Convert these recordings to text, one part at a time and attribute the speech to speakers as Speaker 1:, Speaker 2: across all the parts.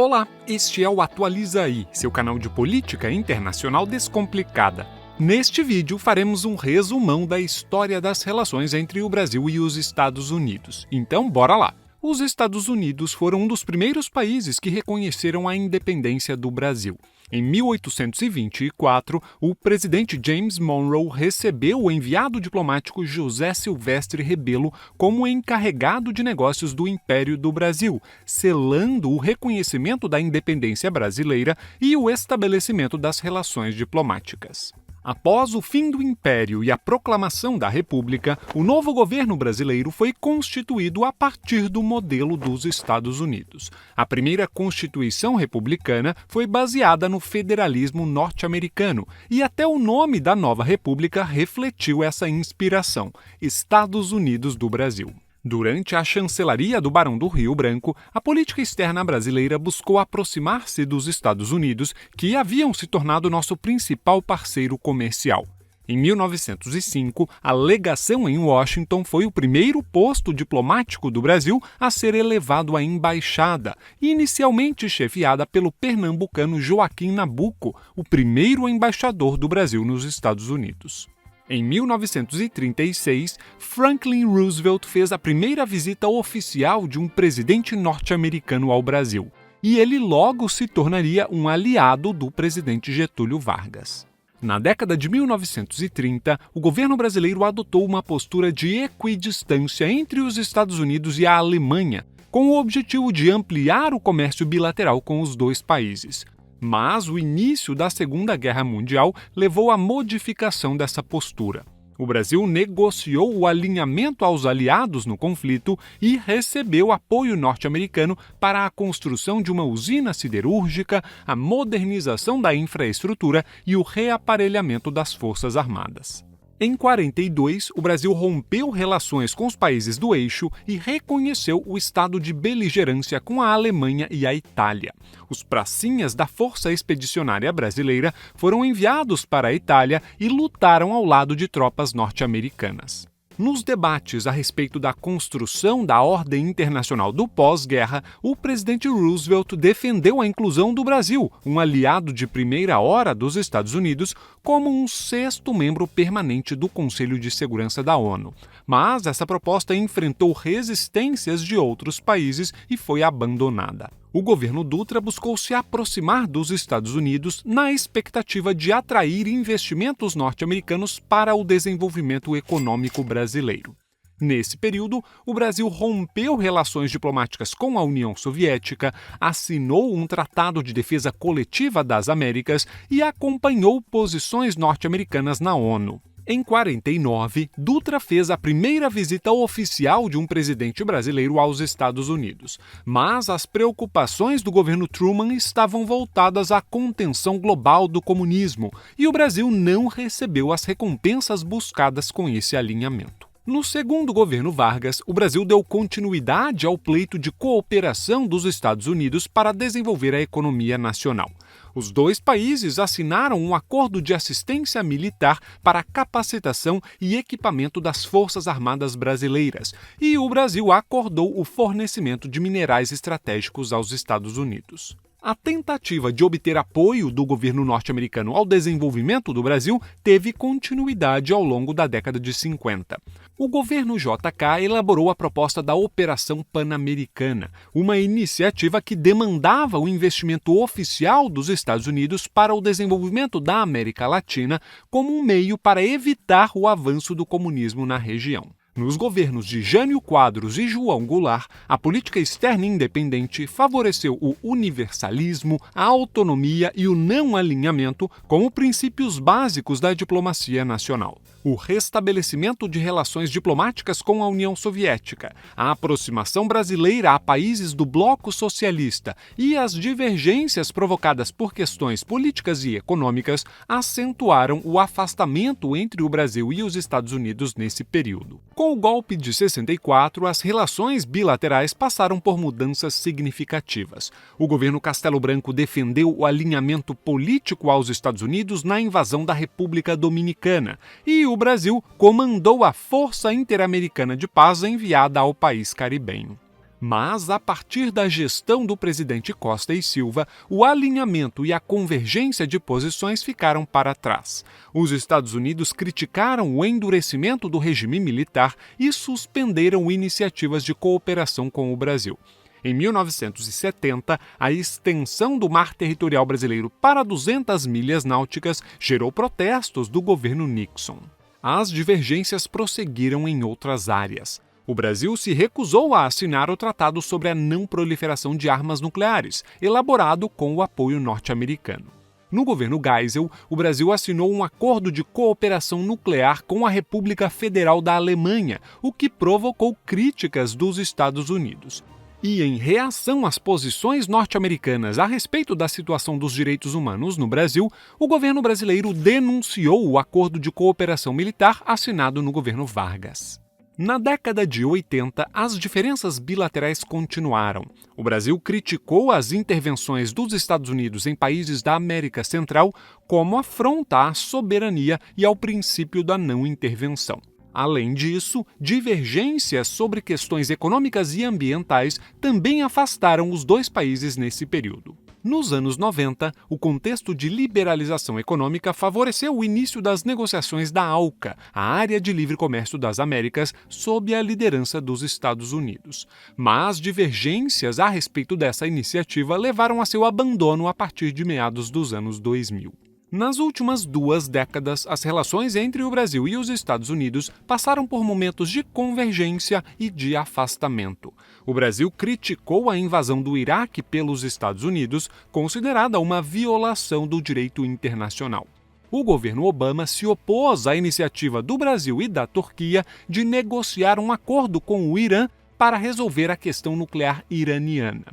Speaker 1: Olá, este é o Atualiza Aí, seu canal de política internacional descomplicada. Neste vídeo faremos um resumão da história das relações entre o Brasil e os Estados Unidos. Então, bora lá! Os Estados Unidos foram um dos primeiros países que reconheceram a independência do Brasil. Em 1824, o presidente James Monroe recebeu o enviado diplomático José Silvestre Rebelo como encarregado de negócios do Império do Brasil, selando o reconhecimento da independência brasileira e o estabelecimento das relações diplomáticas. Após o fim do Império e a proclamação da República, o novo governo brasileiro foi constituído a partir do modelo dos Estados Unidos. A primeira Constituição republicana foi baseada no federalismo norte-americano e até o nome da nova república refletiu essa inspiração: Estados Unidos do Brasil. Durante a chancelaria do Barão do Rio Branco, a política externa brasileira buscou aproximar-se dos Estados Unidos, que haviam se tornado nosso principal parceiro comercial. Em 1905, a legação em Washington foi o primeiro posto diplomático do Brasil a ser elevado à embaixada, inicialmente chefiada pelo pernambucano Joaquim Nabuco, o primeiro embaixador do Brasil nos Estados Unidos. Em 1936, Franklin Roosevelt fez a primeira visita oficial de um presidente norte-americano ao Brasil, e ele logo se tornaria um aliado do presidente Getúlio Vargas. Na década de 1930, o governo brasileiro adotou uma postura de equidistância entre os Estados Unidos e a Alemanha, com o objetivo de ampliar o comércio bilateral com os dois países. Mas o início da Segunda Guerra Mundial levou à modificação dessa postura. O Brasil negociou o alinhamento aos aliados no conflito e recebeu apoio norte-americano para a construção de uma usina siderúrgica, a modernização da infraestrutura e o reaparelhamento das Forças Armadas. Em 1942, o Brasil rompeu relações com os países do eixo e reconheceu o estado de beligerância com a Alemanha e a Itália. Os pracinhas da Força Expedicionária Brasileira foram enviados para a Itália e lutaram ao lado de tropas norte-americanas. Nos debates a respeito da construção da ordem internacional do pós-guerra, o presidente Roosevelt defendeu a inclusão do Brasil, um aliado de primeira hora dos Estados Unidos, como um sexto membro permanente do Conselho de Segurança da ONU. Mas essa proposta enfrentou resistências de outros países e foi abandonada. O governo Dutra buscou se aproximar dos Estados Unidos na expectativa de atrair investimentos norte-americanos para o desenvolvimento econômico brasileiro. Nesse período, o Brasil rompeu relações diplomáticas com a União Soviética, assinou um Tratado de Defesa Coletiva das Américas e acompanhou posições norte-americanas na ONU. Em 1949, Dutra fez a primeira visita oficial de um presidente brasileiro aos Estados Unidos, mas as preocupações do governo Truman estavam voltadas à contenção global do comunismo, e o Brasil não recebeu as recompensas buscadas com esse alinhamento. No segundo governo Vargas, o Brasil deu continuidade ao pleito de cooperação dos Estados Unidos para desenvolver a economia nacional. Os dois países assinaram um acordo de assistência militar para a capacitação e equipamento das Forças Armadas brasileiras, e o Brasil acordou o fornecimento de minerais estratégicos aos Estados Unidos. A tentativa de obter apoio do governo norte-americano ao desenvolvimento do Brasil teve continuidade ao longo da década de 50. O governo JK elaborou a proposta da Operação Pan-Americana, uma iniciativa que demandava o investimento oficial dos Estados Unidos para o desenvolvimento da América Latina como um meio para evitar o avanço do comunismo na região. Nos governos de Jânio Quadros e João Goulart, a política externa independente favoreceu o universalismo, a autonomia e o não alinhamento como princípios básicos da diplomacia nacional. O restabelecimento de relações diplomáticas com a União Soviética, a aproximação brasileira a países do bloco socialista e as divergências provocadas por questões políticas e econômicas acentuaram o afastamento entre o Brasil e os Estados Unidos nesse período. Com o golpe de 64, as relações bilaterais passaram por mudanças significativas. O governo Castelo Branco defendeu o alinhamento político aos Estados Unidos na invasão da República Dominicana, e o Brasil comandou a Força Interamericana de Paz enviada ao país caribenho. Mas, a partir da gestão do presidente Costa e Silva, o alinhamento e a convergência de posições ficaram para trás. Os Estados Unidos criticaram o endurecimento do regime militar e suspenderam iniciativas de cooperação com o Brasil. Em 1970, a extensão do mar territorial brasileiro para 200 milhas náuticas gerou protestos do governo Nixon. As divergências prosseguiram em outras áreas. O Brasil se recusou a assinar o Tratado sobre a Não Proliferação de Armas Nucleares, elaborado com o apoio norte-americano. No governo Geisel, o Brasil assinou um acordo de cooperação nuclear com a República Federal da Alemanha, o que provocou críticas dos Estados Unidos. E, em reação às posições norte-americanas a respeito da situação dos direitos humanos no Brasil, o governo brasileiro denunciou o acordo de cooperação militar assinado no governo Vargas. Na década de 80, as diferenças bilaterais continuaram. O Brasil criticou as intervenções dos Estados Unidos em países da América Central como afronta à soberania e ao princípio da não intervenção. Além disso, divergências sobre questões econômicas e ambientais também afastaram os dois países nesse período. Nos anos 90, o contexto de liberalização econômica favoreceu o início das negociações da ALCA, a Área de Livre Comércio das Américas, sob a liderança dos Estados Unidos. Mas divergências a respeito dessa iniciativa levaram a seu abandono a partir de meados dos anos 2000. Nas últimas 2 décadas, as relações entre o Brasil e os Estados Unidos passaram por momentos de convergência e de afastamento. O Brasil criticou a invasão do Iraque pelos Estados Unidos, considerada uma violação do direito internacional. O governo Obama se opôs à iniciativa do Brasil e da Turquia de negociar um acordo com o Irã para resolver a questão nuclear iraniana.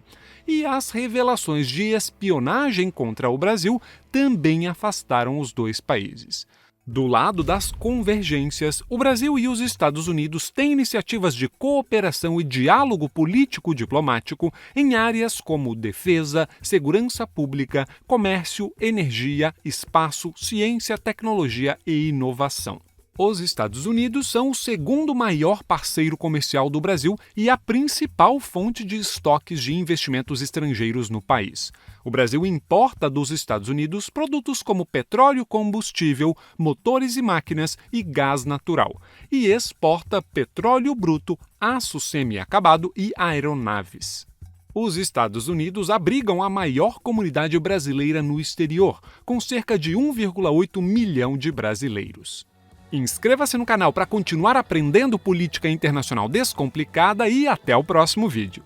Speaker 1: E as revelações de espionagem contra o Brasil também afastaram os dois países. Do lado das convergências, o Brasil e os Estados Unidos têm iniciativas de cooperação e diálogo político-diplomático em áreas como defesa, segurança pública, comércio, energia, espaço, ciência, tecnologia e inovação. Os Estados Unidos são o segundo maior parceiro comercial do Brasil e a principal fonte de estoques de investimentos estrangeiros no país. O Brasil importa dos Estados Unidos produtos como petróleo, combustível, motores e máquinas e gás natural, e exporta petróleo bruto, aço semi-acabado e aeronaves. Os Estados Unidos abrigam a maior comunidade brasileira no exterior, com cerca de 1,8 milhão de brasileiros. Inscreva-se no canal para continuar aprendendo política internacional descomplicada e até o próximo vídeo.